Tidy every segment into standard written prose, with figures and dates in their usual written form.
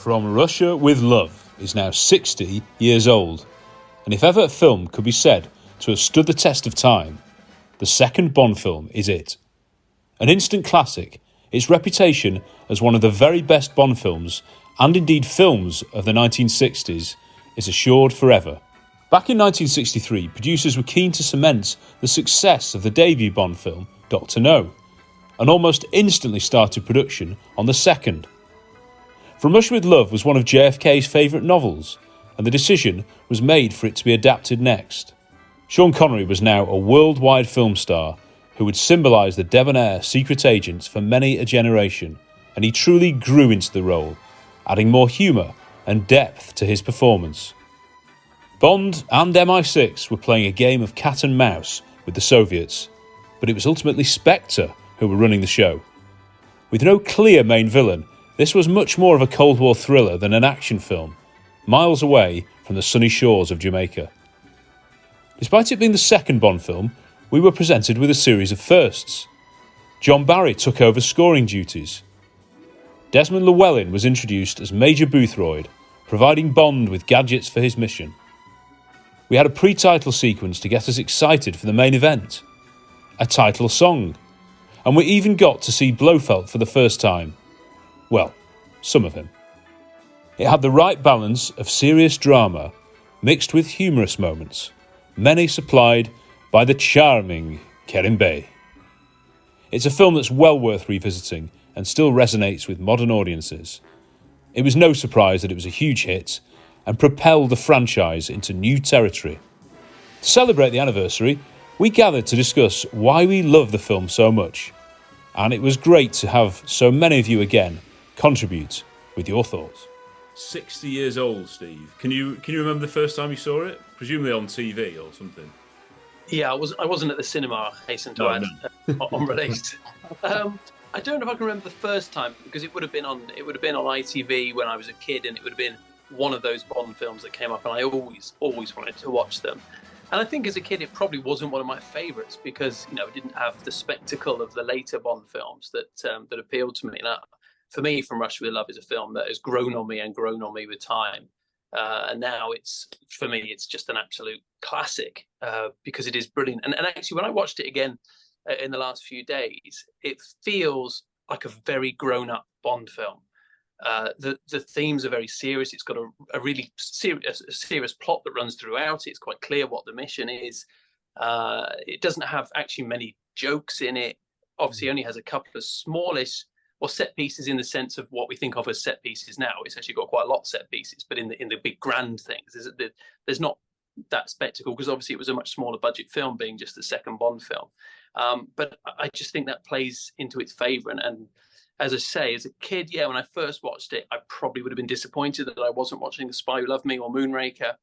From Russia with Love is now 60 years old, and if ever a film could be said to have stood the test of time, the second Bond film is it. An instant classic, its reputation as one of the very best Bond films, and indeed films of the 1960s, is assured forever. Back in 1963, producers were keen to cement the success of the debut Bond film, Dr. No, and almost instantly started production on the second. From Russia with Love was one of JFK's favourite novels, and the decision was made for it to be adapted next. Sean Connery was now a worldwide film star who would symbolise the debonair secret agent for many a generation, and he truly grew into the role, adding more humour and depth to his performance. Bond and MI6 were playing a game of cat and mouse with the Soviets, but it was ultimately Spectre who were running the show. With no clear main villain, this was much more of a Cold War thriller than an action film, miles away from the sunny shores of Jamaica. Despite it being the second Bond film, we were presented with a series of firsts. John Barry took over scoring duties. Desmond Llewellyn was introduced as Major Boothroyd, providing Bond with gadgets for his mission. We had a pre-title sequence to get us excited for the main event, a title song, and we even got to see Blofeld for the first time. Well, some of him. It had the right balance of serious drama mixed with humorous moments, many supplied by the charming Kerim Bey. It's a film that's well worth revisiting and still resonates with modern audiences. It was no surprise that it was a huge hit and propelled the franchise into new territory. To celebrate the anniversary, we gathered to discuss why we love the film so much, and it was great to have so many of you again contribute with your thoughts. 60 years old, Steve. Can you remember the first time you saw it? Presumably on TV or something. Yeah, I wasn't at the cinema, I hasten to add, on release. I don't know if I can remember the first time, because it would have been on ITV when I was a kid, and it would have been one of those Bond films that came up, and I always wanted to watch them. And I think as a kid, it probably wasn't one of my favourites because, it didn't have the spectacle of the later Bond films that appealed to me. And for me, From Russia with Love is a film that has grown on me with time. And now for me, it's just an absolute classic because it is brilliant. And actually, when I watched it again in the last few days, it feels like a very grown-up Bond film. The themes are very serious. It's got a really serious plot that runs throughout. It's quite clear what the mission is. It doesn't have actually many jokes in it. Obviously, it only has a couple of smallish or set pieces in the sense of what we think of as set pieces now. It's actually got quite a lot of set pieces, but in the big grand things, there's not that spectacle because obviously it was a much smaller budget film, being just the second Bond film. But I just think that plays into its favour. And as I say, as a kid, when I first watched it, I probably would have been disappointed that I wasn't watching The Spy Who Loved Me or Moonraker.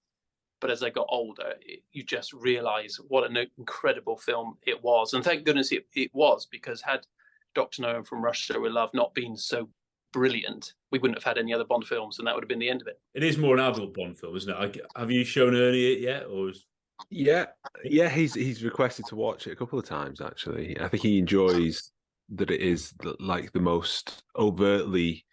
But as I got older, you just realise what an incredible film it was. And thank goodness it was, because had Dr. No and From Russia with Love not been so brilliant, we wouldn't have had any other Bond films, and that would have been the end of it. It is more an adult Bond film, isn't it? Have you shown Ernie it yet? Yeah, he's requested to watch it a couple of times, actually. I think he enjoys that it is like the most overtly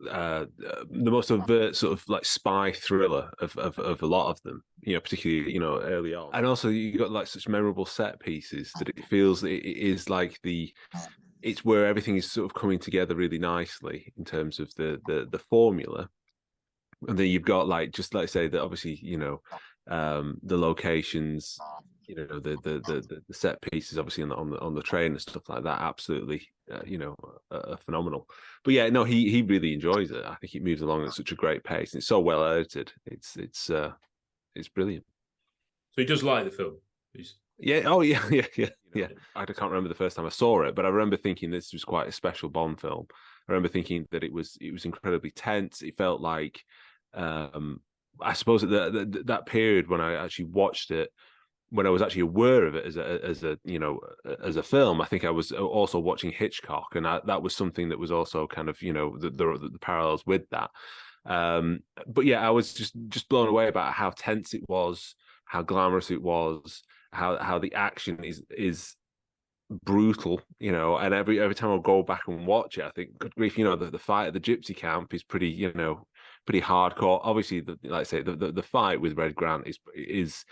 sort of like spy thriller of a lot of them, particularly early on. And also you got like such memorable set pieces that it feels it is like it's where everything is sort of coming together really nicely in terms of the formula. And then you've got just like say that obviously the locations, the set pieces obviously on the train and stuff like that, absolutely are phenomenal. But yeah, no, he really enjoys it. I think it moves along at such a great pace, and it's so well edited. It's brilliant. So he does like the film. Yeah. Oh yeah. I can't remember the first time I saw it, but I remember thinking this was quite a special Bond film. I remember thinking that it was incredibly tense. It felt like I suppose that period when I actually watched it, when I was actually aware of it as a film, I think I was also watching Hitchcock, and that was something that was also kind of the parallels with that. But yeah, I was just blown away about how tense it was, how glamorous it was, how the action is brutal, and every time I go back and watch it, I think, good grief, the fight at the gypsy camp is pretty, pretty hardcore. Obviously, like I say, the fight with Red Grant is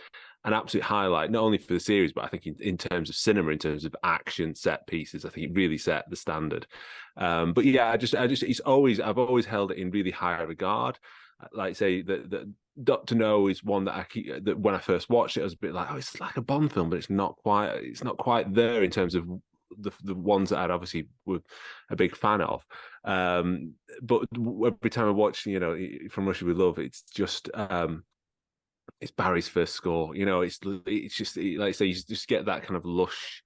an absolute highlight, not only for the series, but I think in terms of cinema, in terms of action set pieces, I think it really set the standard. But yeah, I've always held it in really high regard. Like say that Doctor No is one that that when I first watched it, I was a bit like, oh, it's like a Bond film, but it's not quite there in terms of the ones that I'd obviously were a big fan of. But every time I watch, From Russia with Love, it's just it's Barry's first score. It's just like I say, you just get that kind of lush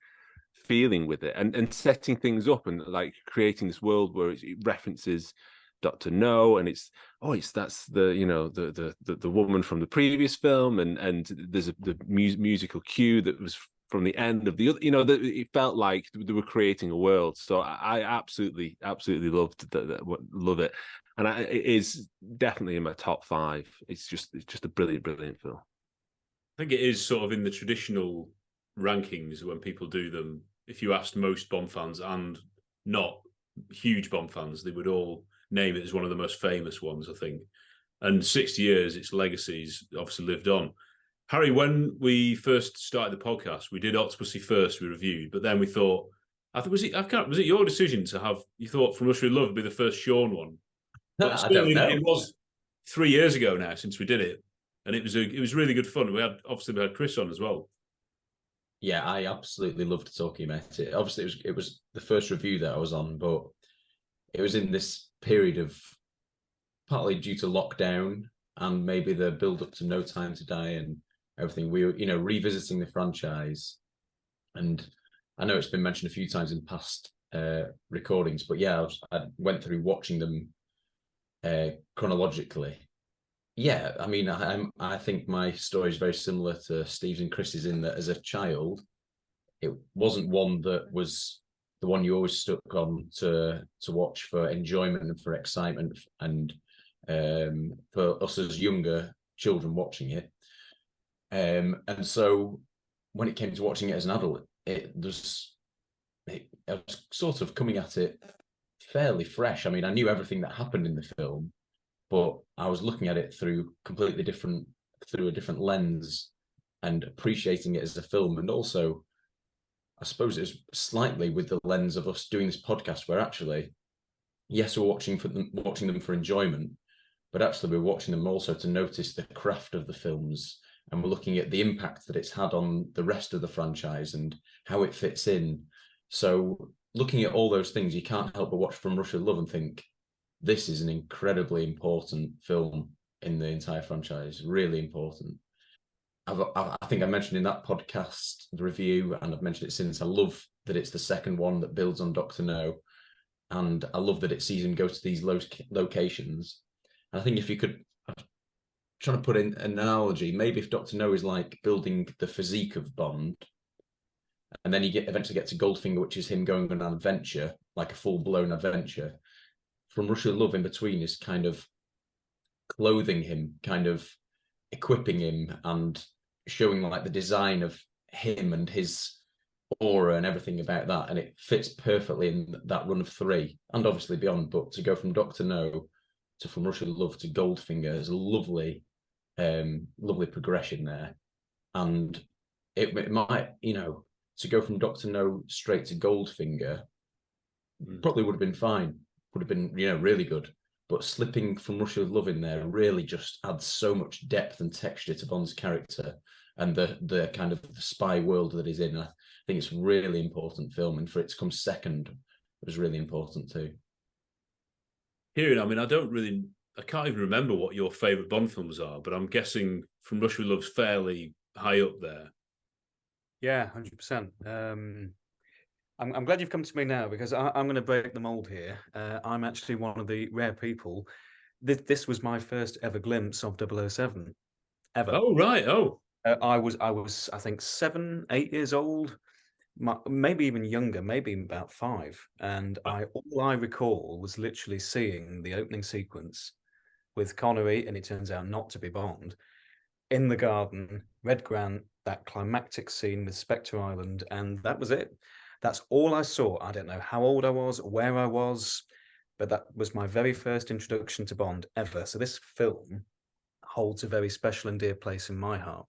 feeling with it, and setting things up and like creating this world where it references Doctor No, and that's the woman from the previous film, and there's the musical cue that was from the end of the other. It felt like they were creating a world. So I absolutely love it, and it is definitely in my top 5. It's just a brilliant film. I think it is sort of in the traditional rankings when people do them. If you asked most Bond fans and not huge Bond fans, they would all name it as one of the most famous ones, I think. And 60 years, its legacy's obviously lived on. Harry, when we first started the podcast, we did Octopussy first, we reviewed, but then we thought, was it your decision to have, you thought From Russia with Love would be the first Sean one? But I don't know. It was 3 years ago now since we did it, and it was really good fun. We had Chris on as well. Yeah, I absolutely loved talking about it. Obviously, it was the first review that I was on, but it was in this period of, partly due to lockdown and maybe the build up to No Time to Die and everything, we were, revisiting the franchise. And I know it's been mentioned a few times in past recordings, but yeah, I went through watching them chronologically. Yeah, I mean, I think my story is very similar to Steve's and Chris's in that as a child, it wasn't one that was the one you always stuck on to watch for enjoyment and for excitement, and for us as younger children watching it. And so when it came to watching it as an adult, I was sort of coming at it fairly fresh. I mean, I knew everything that happened in the film, but I was looking at it through a different lens and appreciating it as a film. And also, I suppose it was slightly with the lens of us doing this podcast, where actually, yes, we're watching them for enjoyment, but actually we're watching them also to notice the craft of the films, and we're looking at the impact that it's had on the rest of the franchise and how it fits in. So looking at all those things, you can't help but watch From Russia with Love and think, this is an incredibly important film in the entire franchise, really important. I think I mentioned in that podcast, the review, and I've mentioned it since, I love that it's the second one that builds on Doctor No, and I love that it sees him go to these locations. And I think if you could, I'm trying to put in an analogy, maybe if Doctor No is like building the physique of Bond, and then you eventually get to Goldfinger, which is him going on an adventure, like a full-blown adventure. From Russia with Love in between is kind of clothing him, kind of equipping him, and showing like the design of him and his aura and everything about that, and it fits perfectly in that run of 3 and obviously beyond. But to go from Doctor No to From Russia with Love to Goldfinger is a lovely progression there. And it might, to go from Doctor No straight to Goldfinger probably would have been fine, would have been really good. But slipping From Russia with Love in there really just adds so much depth and texture to Bond's character and the kind of the spy world that he's in. I think it's a really important film, and for it to come second was really important too. Kieran, I mean, I can't even remember what your favourite Bond films are, but I'm guessing From Russia with Love's fairly high up there. Yeah, 100%. I'm glad you've come to me now, because I'm going to break the mold here. I'm actually one of the rare people. This was my first ever glimpse of 007. Ever. Oh, right. Oh. I was, I think, 7, 8 years old, maybe even younger, maybe about 5. And all I recall was literally seeing the opening sequence with Connery, and it turns out not to be Bond, in the garden, Red Grant, that climactic scene with Spectre Island, and that was it. That's all I saw. I don't know how old I was, where I was, but that was my very first introduction to Bond ever. So this film holds a very special and dear place in my heart.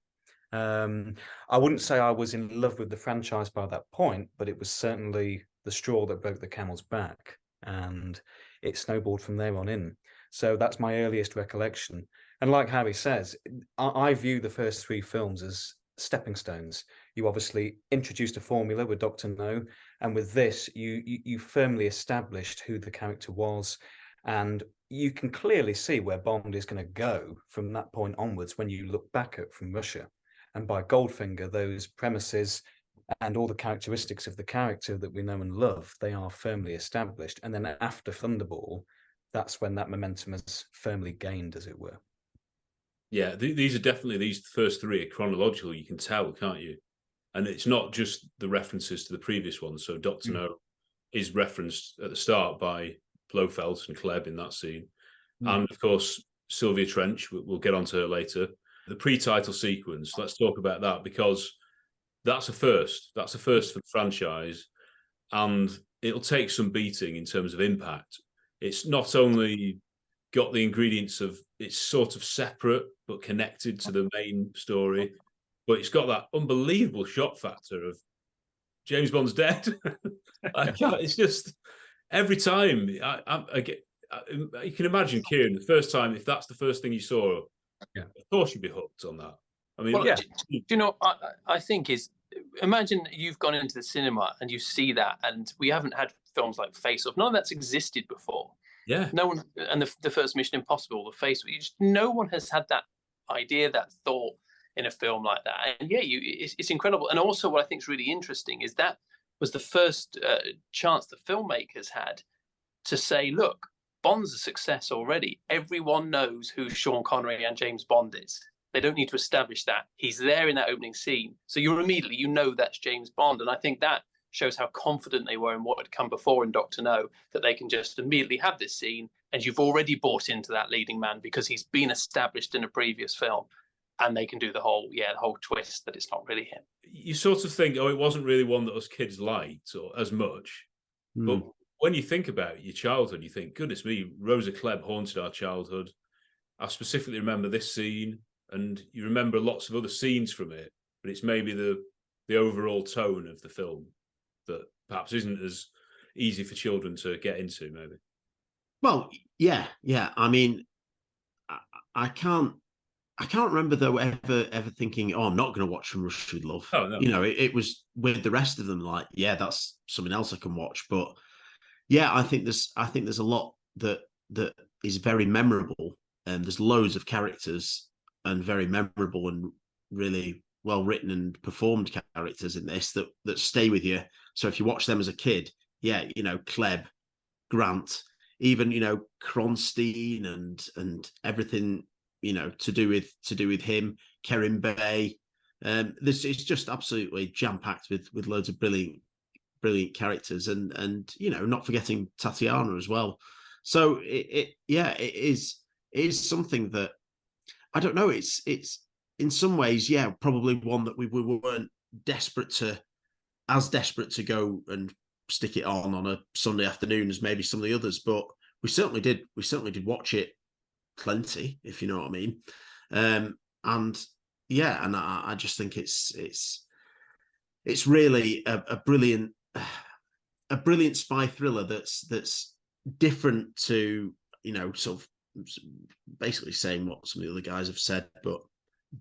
I wouldn't say I was in love with the franchise by that point, but it was certainly the straw that broke the camel's back, and it snowballed from there on in. So that's my earliest recollection. And like Harry says, I view the first three films as stepping stones. You obviously introduced a formula with Dr. No, and with this, you firmly established who the character was, and you can clearly see where Bond is going to go from that point onwards when you look back at From Russia. And by Goldfinger, those premises and all the characteristics of the character that we know and love, they are firmly established. And then after Thunderball, that's when that momentum is firmly gained, as it were. Yeah, these are definitely, these first three are chronological, you can tell, can't you? And it's not just the references to the previous ones. So Dr. No is referenced at the start by Blofeld and Klebb in that scene. And of course, Sylvia Trench, we'll get onto her later. The pre-title sequence, let's talk about that, because that's a first. That's a first for the franchise. And it'll take some beating in terms of impact. It's not only got the ingredients of, it's sort of separate but connected to the main story, but it's got that unbelievable shock factor of James Bond's dead. It's just every time I get, you can imagine, Kieran, the first time, if that's the first thing you saw, of course you'd be hooked on that. I mean, well, do you know, I think is, imagine you've gone into the cinema and you see that, and we haven't had films like Face Off. None of that's existed before. Yeah. No one, and the first Mission Impossible, the Face Off, no one has had that idea, that thought in a film like that. And yeah, it's incredible. And also what I think is really interesting is that was the first chance the filmmakers had to say, look, Bond's a success already. Everyone knows who Sean Connery and James Bond is. They don't need to establish that. He's there in that opening scene. So you're immediately, you know that's James Bond. And I think that shows how confident they were in what had come before in Dr. No, that they can just immediately have this scene and you've already bought into that leading man because he's been established in a previous film. And they can do the whole twist that it's not really him. You sort of think, oh, it wasn't really one that us kids liked or as much. But when you think about your childhood, you think, goodness me, Rosa Klebb haunted our childhood. I specifically remember this scene, and you remember lots of other scenes from it, but it's maybe the overall tone of the film that perhaps isn't as easy for children to get into, maybe. Well, yeah. I mean, I can't remember though ever thinking, oh, I'm not going to watch From Russia with Love. Oh, no. You know, it was with the rest of them like, yeah, that's something else I can watch. But yeah, I think there's a lot that is very memorable, and there's loads of characters and very memorable and really well written and performed characters in this that stay with you. So if you watch them as a kid, yeah, you know, Klebb, Grant, even, you know, Kronstein and everything, you know, to do with him, Kerim Bey. This is just absolutely jam-packed with loads of brilliant characters, and you know, not forgetting Tatiana as well. So it is something that I don't know. It's in some ways, yeah, probably one that we weren't desperate to go and stick it on a Sunday afternoon as maybe some of the others, but we certainly did watch it plenty, if you know what I mean. And yeah, and I just think it's really a brilliant spy thriller that's different to, you know, sort of basically saying what some of the other guys have said, but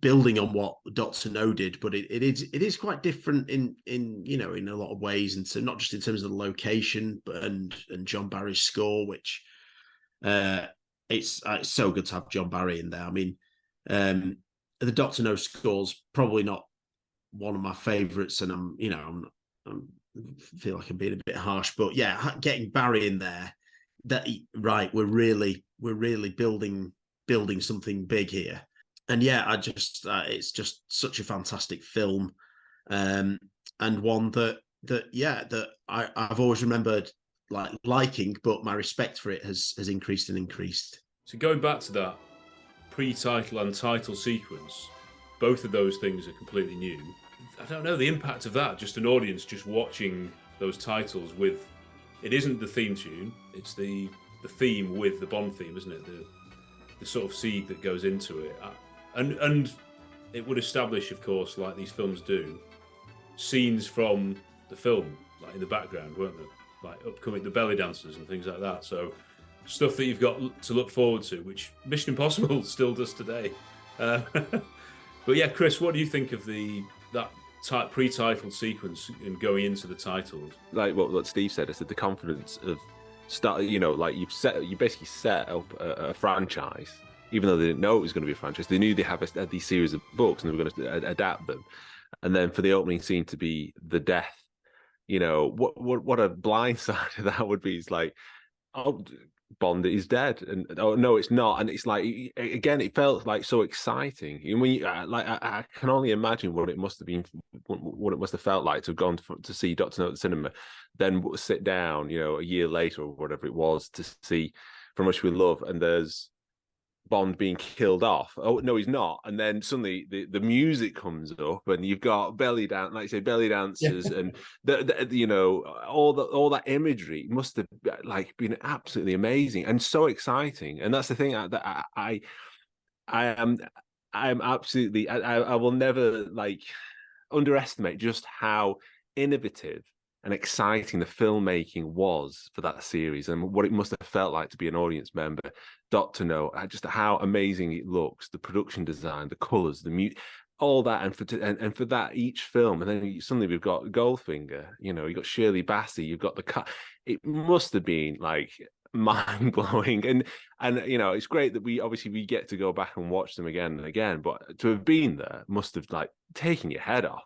building on what Dr. No did. But it is quite different in you know, in a lot of ways, and so not just in terms of the location, but and John Barry's score, which it's so good to have John Barry in there. I mean, the Dr. No score's probably not one of my favourites, and I'm feel like I'm being a bit harsh, but yeah, getting Barry in there, we're really building something big here. And yeah, it's just such a fantastic film, and one that I've always remembered liking, but my respect for it has increased and increased. So going back to that pre-title and title sequence, both of those things are completely new. I don't know the impact of that, just an audience just watching those titles with. It isn't the theme tune; it's the theme with the Bond theme, isn't it? The sort of seed that goes into it, and it would establish, of course, like these films do, scenes from the film, like in the background, weren't there? Like upcoming the belly dancers and things like that. So stuff that you've got to look forward to, which Mission Impossible still does today. But yeah, Chris, what do you think of that pre-title sequence and going into the titles? Like what Steve said, I said the confidence of start. You know, like you basically set up a franchise, even though they didn't know it was going to be a franchise. They knew they had these series of books and they were going to adapt them, and then for the opening scene to be the death. You know, what a blind side of that would be. Is like, oh, Bond is dead, and oh no, it's not, and it's like again, it felt like so exciting. And when I can only imagine what it must have been, what it must have felt like to have gone to see Dr. No at the cinema, then sit down, you know, a year later or whatever it was to see From Russia with Love, and there's Bond being killed off. Oh no, he's not. And then suddenly the music comes up, and you've got belly dancers, and you know, all that imagery must have like been absolutely amazing and so exciting. And that's the thing that I am absolutely I will never like underestimate just how innovative and exciting the filmmaking was for that series, and what it must have felt like to be an audience member. Dr. No, just how amazing it looks, the production design, the colours, the music, all that, and for that each film, and then suddenly we've got Goldfinger, you know, you've got Shirley Bassey, you've got the cut. It must have been like mind blowing, and you know, it's great that we get to go back and watch them again and again, but to have been there must have like taken your head off.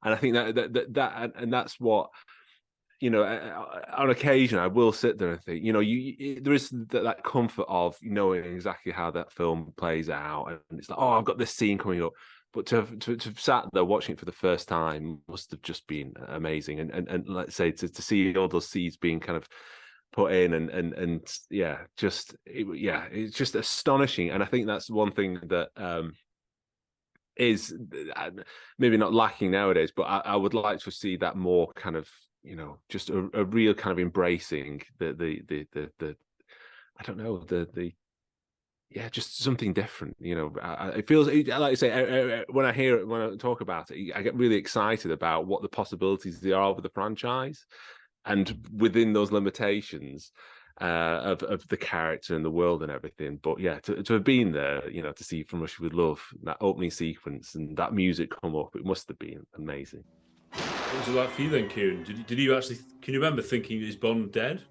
And I think that and that's what, you know, on occasion I will sit there and think, you know, there is that comfort of knowing exactly how that film plays out, and it's like, oh, I've got this scene coming up. But to have sat there watching it for the first time must have just been amazing, and let's say to see all those seeds being kind of put in, and yeah, it's just astonishing. And I think that's one thing that is maybe not lacking nowadays, but I would like to see that more kind of, you know, just a real kind of embracing the I don't know, yeah, just something different, you know. It feels, like I say, when I talk about it, I get really excited about what the possibilities there are with the franchise, and within those limitations of the character and the world and everything. But yeah, to have been there, you know, to see From Russia with Love, that opening sequence and that music come up, it must have been amazing. What was it like for you then, Kieran? Did you actually, can you remember thinking, is Bond dead?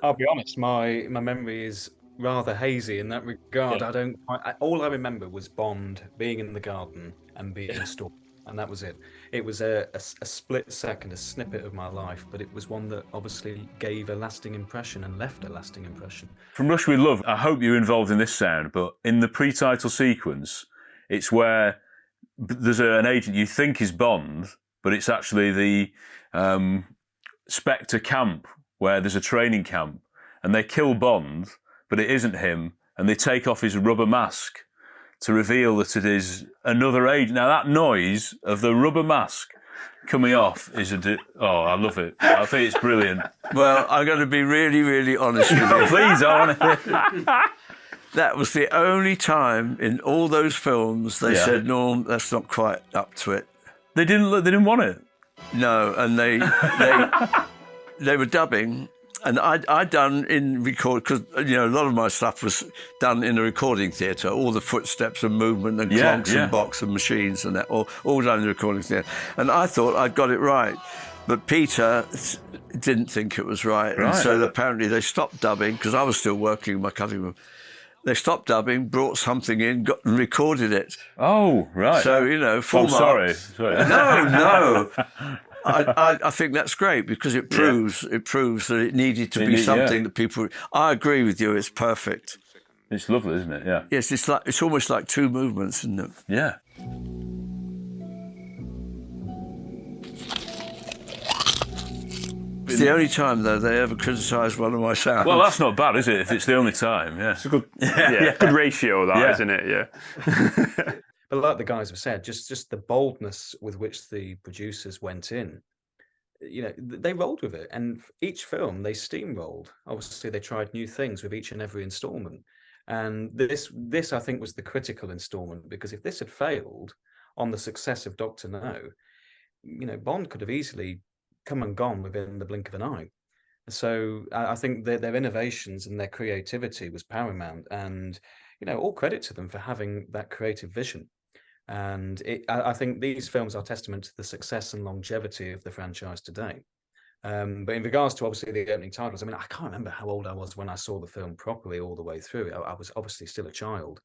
I'll be honest, my memory is rather hazy in that regard. Yeah. All I remember was Bond being in the garden and being stalked, and that was it. It was a split second, a snippet of my life, but it was one that obviously gave a lasting impression and left a lasting impression. From Russia with Love, I hope you're involved in this sound, but in the pre-title sequence, it's where there's an agent you think is Bond, but it's actually the Spectre camp, where there's a training camp, and they kill Bond, but it isn't him, and they take off his rubber mask to reveal that it is another agent. Now, that noise of the rubber mask coming off is I love it. I think it's brilliant. Well, I'm going to be really, really honest with you. Please, I want to. That was the only time in all those films they said, "No, that's not quite up to it." They didn't want it. No, and they were dubbing. And I'd done in record, because, you know, a lot of my stuff was done in a recording theatre, all the footsteps and movement and clocks and box and machines and that, all done in the recording theatre. And I thought I'd got it right. But Peter didn't think it was right. And so apparently they stopped dubbing, because I was still working in my cutting room. They stopped dubbing, brought something in, and recorded it. Oh, right. So, you know, full marks. Sorry. No. I think that's great, because it proves that it needed to be something that people. I agree with you. It's perfect. It's lovely, isn't it? Yeah. Yes, it's almost like two movements, isn't it? Yeah. It's the only time, though, they ever criticised one of my sounds. Well, that's not bad, is it? If it's the only time, yeah. It's a good, good ratio, that, isn't it? Yeah. But like the guys have said, just the boldness with which the producers went in, they rolled with it, and each film they steamrolled. Obviously, they tried new things with each and every installment, and this I think was the critical installment, because if this had failed on the success of Doctor No, Bond could have easily come and gone within the blink of an eye. So I think their innovations and their creativity was paramount, and all credit to them for having that creative vision. And I think these films are testament to the success and longevity of the franchise today. But in regards to obviously the opening titles, I mean, I can't remember how old I was when I saw the film properly all the way through. I was obviously still a child.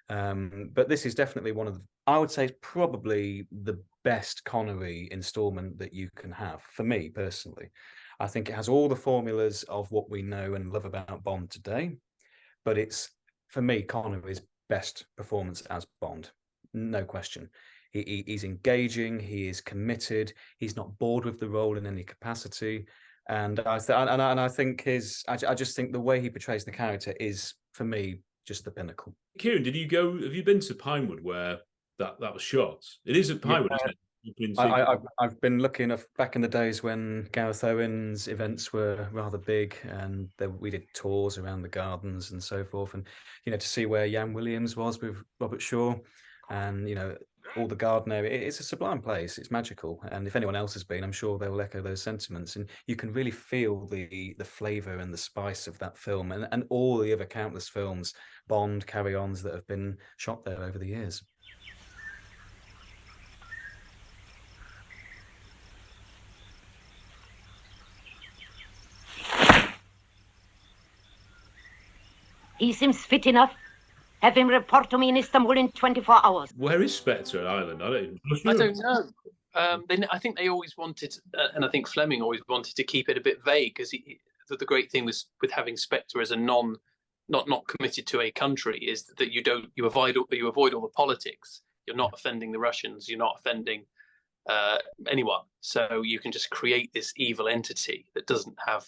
But this is definitely one of I would say probably the best Connery installment that you can have, for me personally. I think it has all the formulas of what we know and love about Bond today, but it's, for me, Connery's best performance as Bond. No question. He's engaging. He is committed. He's not bored with the role in any capacity. And I think I just think the way he portrays the character is, for me, just the pinnacle. Kieran, have you been to Pinewood where that was shot? It is at Pinewood, isn't it? I've been lucky enough back in the days when Gareth Owen's events were rather big, and we did tours around the gardens and so forth, and to see where Jan Williams was with Robert Shaw, and all the garden area. It's a sublime place. It's magical, and if anyone else has been, I'm sure they will echo those sentiments. And you can really feel the flavour and the spice of that film, and all the other countless films, Bond, carry-ons that have been shot there over the years. He seems fit enough. Have him report to me in Istanbul in 24 hours. Where is Spectre Island? I don't know. I think they always wanted, and I think Fleming always wanted to keep it a bit vague, because the great thing was with having Spectre as a not committed to a country is that you avoid all the politics. You're not offending the Russians. You're not offending anyone. So you can just create this evil entity that doesn't have,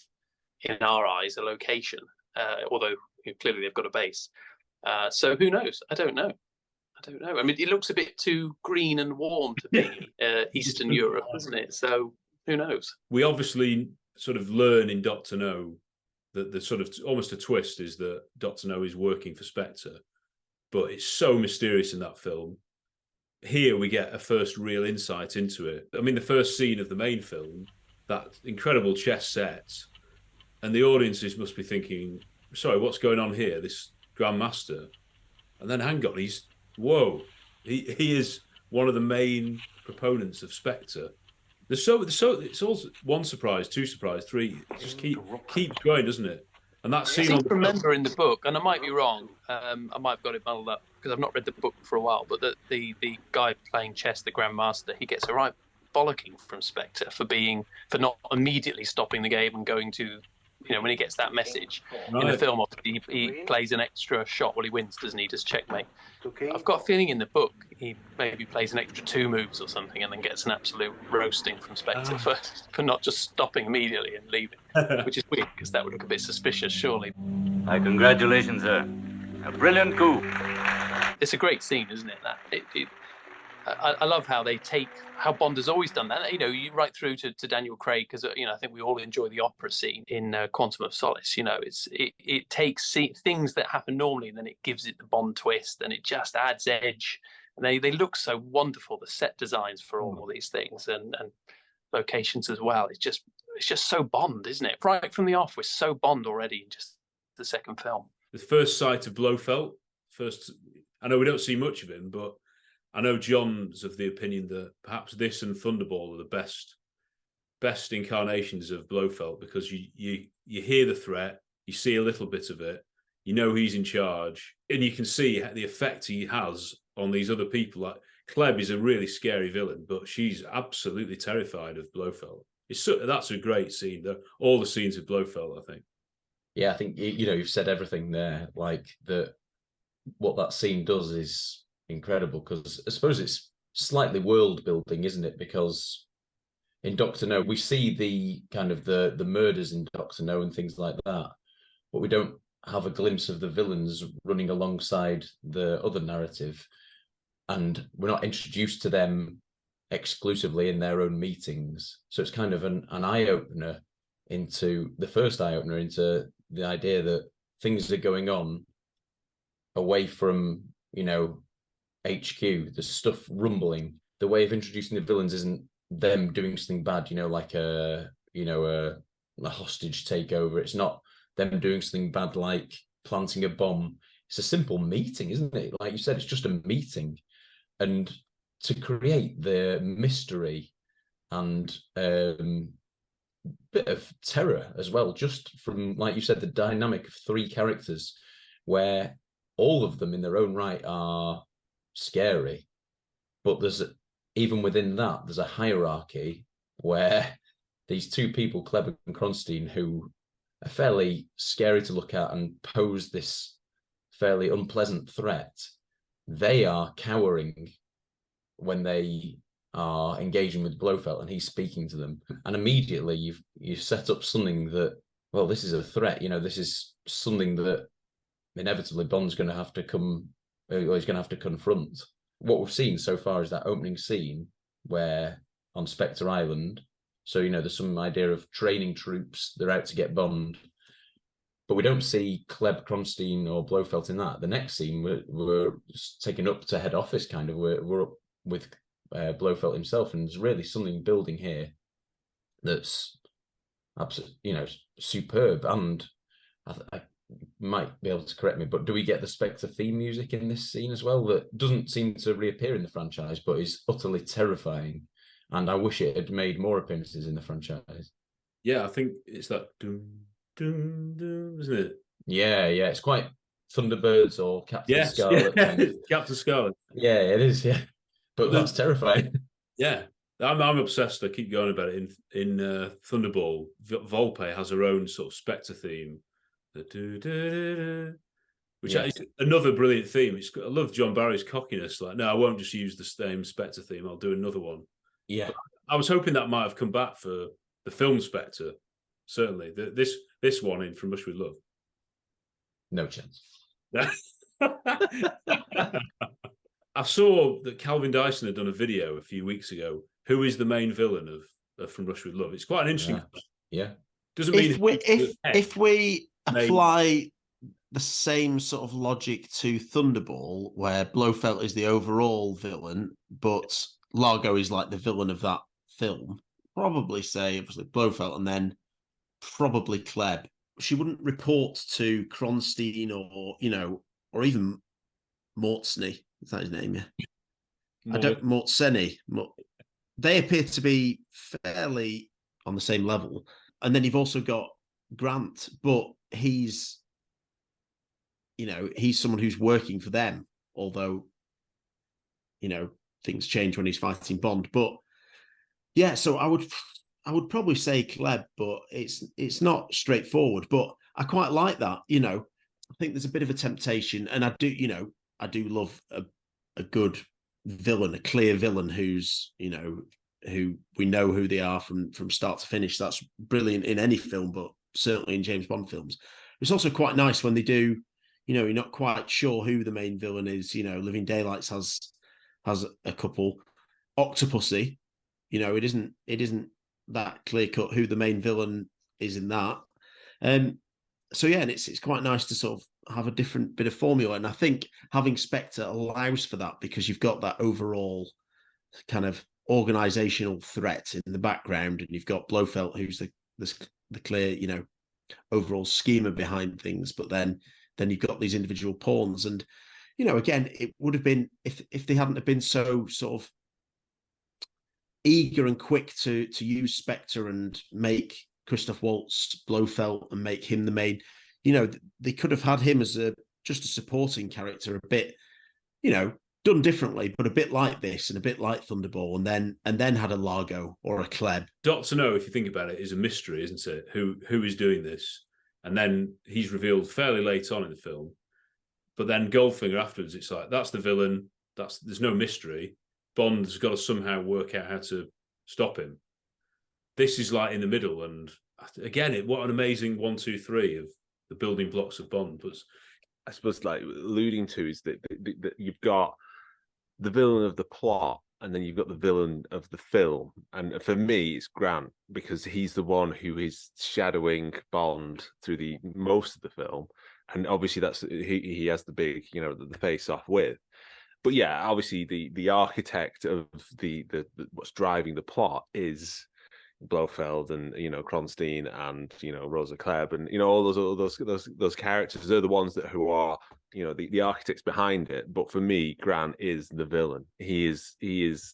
in our eyes, a location. Although clearly they've got a base. So who knows? I don't know. I mean, it looks a bit too green and warm to me, Eastern Europe, doesn't it? So who knows? We obviously sort of learn in Doctor No that the sort of almost a twist is that Doctor No is working for Spectre, but it's so mysterious in that film. Here we get a first real insight into it. I mean, the first scene of the main film, that incredible chess set, and the audiences must be thinking, sorry, what's going on here? This Grandmaster. And then hang on, he is one of the main proponents of Spectre. It's also one surprise, two surprise, three. It just keeps going, doesn't it? And that scene. I remember in the book, and I might be wrong. I might have got it muddled up because I've not read the book for a while. But the guy playing chess, the Grandmaster, he gets a right bollocking from Spectre for not immediately stopping the game and going to. When he gets that message in the film, he plays an extra shot while he wins, doesn't he? Just checkmate. I've got a feeling in the book he maybe plays an extra 2 moves or something, and then gets an absolute roasting from Spectre for not just stopping immediately and leaving, which is weird because that would look a bit suspicious, surely. My congratulations, sir. A brilliant coup. It's a great scene, isn't it? I love how Bond has always done that. You right through to Daniel Craig, because I think we all enjoy the opera scene in Quantum of Solace. It takes things that happen normally, and then it gives it the Bond twist, and it just adds edge. And they look so wonderful. The set designs for all these things and locations as well. It's just so Bond, isn't it? Right from the off, we're so Bond already in just the second film. The first sight of Blofeld. I know we don't see much of him, but I know John's of the opinion that perhaps this and Thunderball are the best incarnations of Blofeld, because you hear the threat, you see a little bit of it, you know he's in charge, and you can see the effect he has on these other people. Like Klebb is a really scary villain, but she's absolutely terrified of Blofeld. That's a great scene. All the scenes of Blofeld, I think. Yeah, I think you've said everything there. Like what that scene does is incredible, because I suppose it's slightly world building, isn't it? Because in Doctor No, we see the kind of the murders in Doctor No and things like that, but we don't have a glimpse of the villains running alongside the other narrative, and we're not introduced to them exclusively in their own meetings. So it's kind of an eye-opener into the idea that things are going on away from, HQ. There's stuff rumbling. The way of introducing the villains isn't them doing something bad, like a hostage takeover. It's not them doing something bad like planting a bomb. It's a simple meeting, isn't it? Like you said, it's just a meeting. And to create the mystery and bit of terror as well, just from, like you said, the dynamic of three characters where all of them in their own right are scary, but even within that, there's a hierarchy where these two people, Klebb and Kronstein, who are fairly scary to look at and pose this fairly unpleasant threat, they are cowering when they are engaging with Blofeld and he's speaking to them. And immediately you've set up something that, well, this is a threat. This is something that inevitably Bond's going to have to he's going to have to confront. What we've seen so far is that opening scene where on Spectre Island, so, there's some idea of training troops, they're out to get Bond, but we don't see Klebb, Kronstein or Blofeld in that. The next scene, we're taken up to head office, kind of. We're up with Blofeld himself, and there's really something building here that's absolutely, superb. And I might be able to correct me, but do we get the Spectre theme music in this scene as well that doesn't seem to reappear in the franchise, but is utterly terrifying? And I wish it had made more appearances in the franchise. Yeah, I think it's that doom, doom, doom, isn't it? Yeah, it's quite Thunderbirds or Captain Scarlet. Yeah. Kind of. Captain Scarlet. Yeah, it is, yeah. But that's terrifying. Yeah. I'm obsessed. I keep going about it. In Thunderball, Volpe has her own sort of Spectre theme. Which is another brilliant theme. I love John Barry's cockiness. Like, no, I won't just use the same Spectre theme. I'll do another one. Yeah. But I was hoping that might have come back for the film Spectre. Certainly. This one in From Russia with Love. No chance. I saw that Calvin Dyson had done a video a few weeks ago. Who is the main villain of From Russia with Love? It's quite an interesting. Yeah. Doesn't mean if we apply the same sort of logic to Thunderball, where Blofeld is the overall villain, but Largo is like the villain of that film, probably say obviously Blofeld and then probably Klebb. She wouldn't report to Kronstein or even Mortsny. Is that his name? Yeah. Mortseny. They appear to be fairly on the same level. And then you've also got Grant, but he's someone who's working for them, although, things change when he's fighting Bond. But yeah, so I would probably say Klebb, but it's not straightforward. But I quite like that. I think there's a bit of a temptation, and I do love a good villain, a clear villain who's, who we know who they are from start to finish. That's brilliant in any film, but certainly in James Bond films. It's also quite nice when they do, you're not quite sure who the main villain is. Living Daylights has a couple. Octopussy, it isn't that clear cut who the main villain is in that. So yeah, and it's quite nice to sort of have a different bit of formula. And I think having Spectre allows for that because you've got that overall kind of organizational threat in the background, and you've got Blofeld, who's the clear, overall schema behind things. But then you've got these individual pawns, and again, it would have been if they hadn't have been so sort of eager and quick to use Spectre and make Christoph Waltz Blofeld and make him the main. They could have had him as just a supporting character, a bit, done differently, but a bit like this and a bit like Thunderball, and then had a Largo or a Klebb. Dr. No, if you think about it, is a mystery, isn't it? Who is doing this? And then he's revealed fairly late on in the film. But then Goldfinger afterwards, it's like, that's the villain. There's no mystery. Bond's got to somehow work out how to stop him. This is like in the middle. And again, what an amazing 1, 2, 3 of the building blocks of Bond. But I suppose like alluding to is that you've got the villain of the plot and then you've got the villain of the film. And for me, it's Grant, because he's the one who is shadowing Bond through the most of the film, and obviously that's he has the big, the face off with. But yeah, obviously the architect of the what's driving the plot is Blofeld and Kronstein and Rosa Klebb and all those characters. They're the ones who are the architects behind it. But for me, Grant is the villain. He is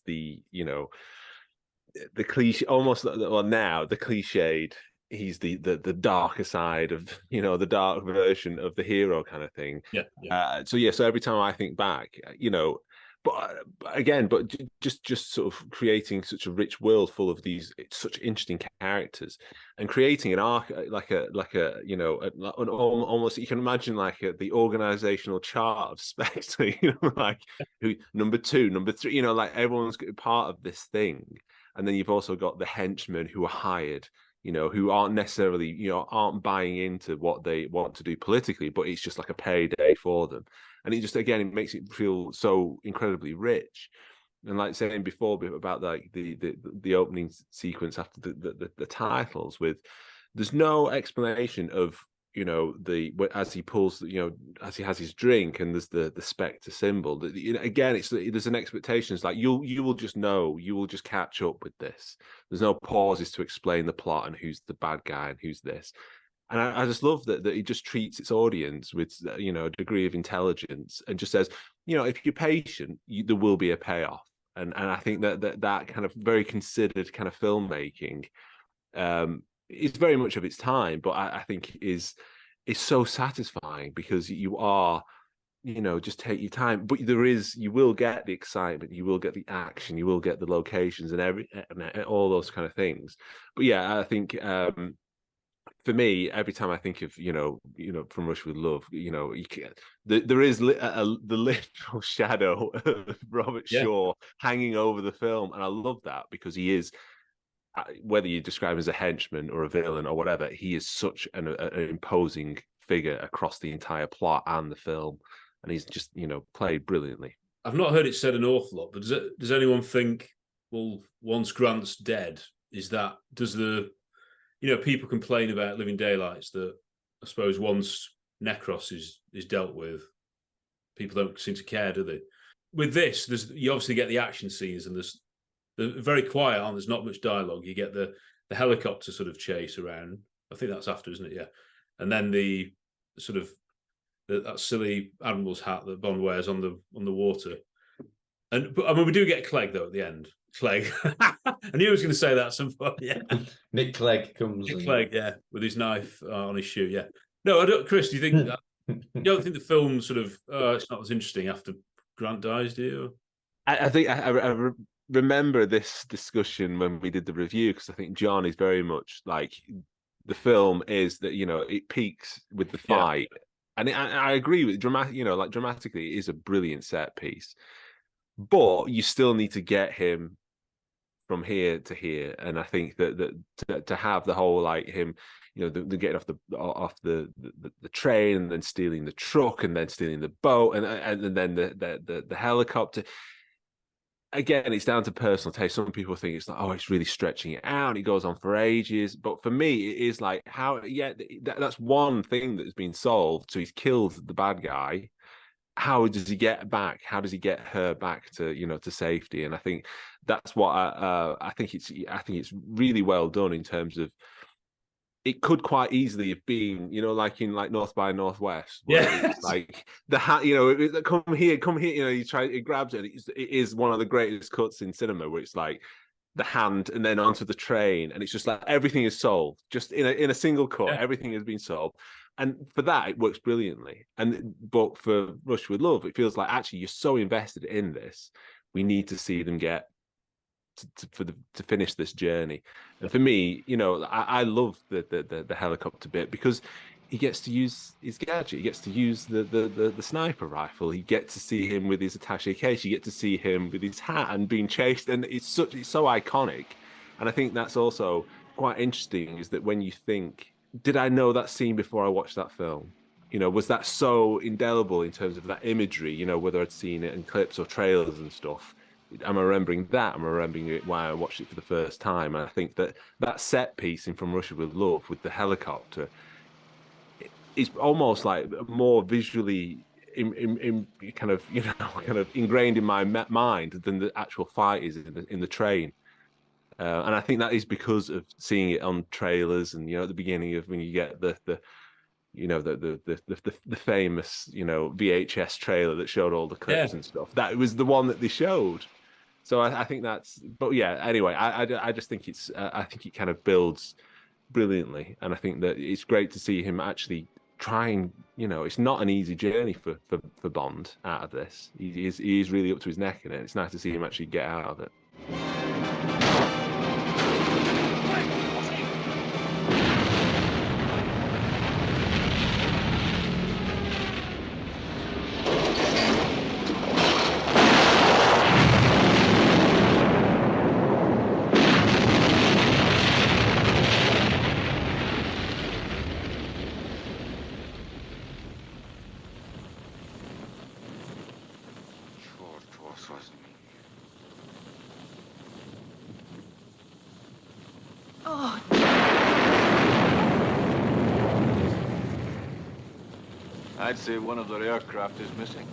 the the cliche, almost, well, now the cliched. He's the darker side of the dark version of the hero kind of thing. So every time I think back, but again, just sort of creating such a rich world full of these such interesting characters, and creating an arc like almost, you can imagine like the organizational chart of Spectre, like who number 2, number 3, like everyone's part of this thing, and then you've also got the henchmen who are hired, who aren't necessarily, aren't buying into what they want to do politically, but it's just like a payday for them. And it just, again, it makes it feel so incredibly rich. And like saying before about like the opening sequence after the titles, with there's no explanation of as he pulls, as he has his drink and there's the Spectre symbol. Again, there's an expectation. It's like you will just know, you will just catch up with this. There's no pauses to explain the plot and who's the bad guy and who's this. And I just love that he just treats its audience with a degree of intelligence, and just says, if you're patient, there will be a payoff. And I think that kind of very considered kind of filmmaking is very much of its time, but I think is so satisfying, because you are, just take your time, but you will get the excitement, you will get the action, you will get the locations and all those kind of things. But yeah, I think for me, every time I think of From Russia with Love, there is the literal shadow of Robert Shaw hanging over the film, and I love that, because he is, whether you describe him as a henchman or a villain or whatever, he is such an imposing figure across the entire plot and the film, and he's just played brilliantly. I've not heard it said an awful lot, but does anyone think, well, once Grant's dead, does the people complain about Living Daylights, that I suppose once Necros is dealt with, people don't seem to care, do they? With this, you obviously get the action scenes, and they're very quiet, there's not much dialogue. You get the helicopter sort of chase around. I think that's after, isn't it? Yeah. And then the sort of that silly admiral's hat that Bond wears on the water. But I mean, we do get Clegg though at the end. Clegg. I knew he was going to say that at some point. Yeah. Nick Clegg comes. Nick Clegg, yeah, with his knife on his shoe. Yeah. No, I don't. Chris, do you think you don't think the film sort of it's not as interesting after Grant dies, do you? I think I remember this discussion when we did the review, because I think John is very much like, the film is that it peaks with the fight, and I agree with dramatically it is a brilliant set piece, but you still need to get him from here to here, and I think that to have the whole like him, the getting off the train, and then stealing the truck, and then stealing the boat, and then the helicopter. Again, it's down to personal taste. Some people think it's like, oh, it's really stretching it out. It goes on for ages. But for me, it is like, that's one thing that has been solved. So he's killed the bad guy. How does he get back? How does he get her back to to safety? And I think that's what I think it's really well done in terms of, it could quite easily have been, like in like North by Northwest. Yeah. It's like the hat, come here. He grabs it. It is one of the greatest cuts in cinema, where it's like the hand and then onto the train, and it's just like everything is solved. Just in a single cut, everything has been solved. And for that, it works brilliantly. But for Rush with Love, it feels like actually you're so invested in this. We need to see them get to finish this journey. And for me, I love the helicopter bit, because he gets to use his gadget. He gets to use the sniper rifle. You get to see him with his attaché case. You get to see him with his hat and being chased, and it's so iconic. And I think that's also quite interesting, is that when you think, did I know that scene before I watched that film? Was that so indelible in terms of that imagery? Whether I'd seen it in clips or trailers and stuff, I'm remembering that. I'm remembering it why I watched it for the first time. And I think that set piece in From Russia with Love with the helicopter is almost like more visually kind of ingrained in my mind than the actual fight is in the train. And I think that is because of seeing it on trailers, and at the beginning of when you get the famous VHS trailer that showed all the clips and stuff. That was the one that they showed. So I think that's. But yeah, anyway, I just think I think it kind of builds brilliantly, and I think that it's great to see him actually trying. It's not an easy journey for Bond out of this. He is really up to his neck in it. It's nice to see him actually get out of it. I'd say one of their aircraft is missing.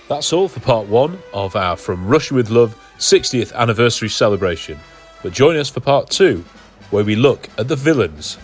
That's all for part 1 of our From Russia with Love 60th anniversary celebration. But join us for part 2, where we look at the villains.